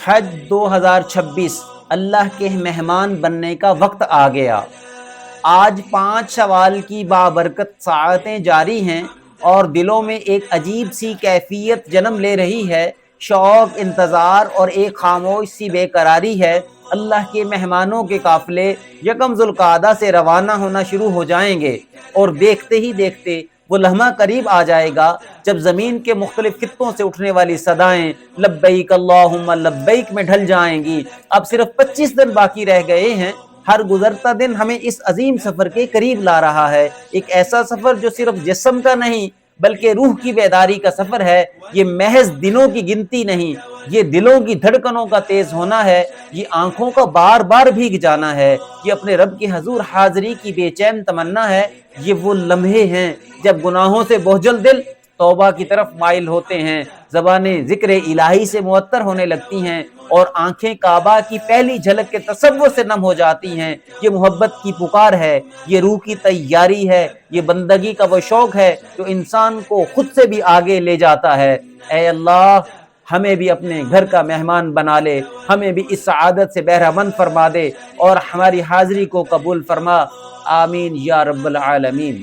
حج 2026 اللہ کے مہمان بننے کا وقت آ گیا۔ آج 5 شوال کی بابرکت ساعتیں جاری ہیں اور دلوں میں ایک عجیب سی کیفیت جنم لے رہی ہے، شوق، انتظار اور ایک خاموش سی بے قراری ہے۔ اللہ کے مہمانوں کے قافلے یکم ذوالقعدہ سے روانہ ہونا شروع ہو جائیں گے اور دیکھتے ہی دیکھتے وہ لمحہ قریب آ جائے گا جب زمین کے مختلف خطوں سے اٹھنے والی صدائیں لبیک اللہم لبیک میں ڈھل جائیں گی۔ اب صرف 25 دن باقی رہ گئے ہیں۔ ہر گزرتا دن ہمیں اس عظیم سفر کے قریب لا رہا ہے، ایک ایسا سفر جو صرف جسم کا نہیں بلکہ روح کی بیداری کا سفر ہے۔ یہ محض دنوں کی گنتی نہیں، یہ دلوں کی دھڑکنوں کا تیز ہونا ہے، یہ آنکھوں کا بار بار بھیگ جانا ہے، یہ اپنے رب کے حضور حاضری کی بے چین تمنا ہے۔ یہ وہ لمحے ہیں جب گناہوں سے بوجھل دل توبہ کی طرف مائل ہوتے ہیں، زبانیں ذکر الہی سے معطر ہونے لگتی ہیں اور آنکھیں کعبہ کی پہلی جھلک کے تصور سے نم ہو جاتی ہیں۔ یہ محبت کی پکار ہے، یہ روح کی تیاری ہے، یہ بندگی کا وہ شوق ہے جو انسان کو خود سے بھی آگے لے جاتا ہے۔ اے اللہ، ہمیں بھی اپنے گھر کا مہمان بنا لے، ہمیں بھی اس سعادت سے بہرہ مند فرما دے اور ہماری حاضری کو قبول فرما۔ آمین یا رب العالمین۔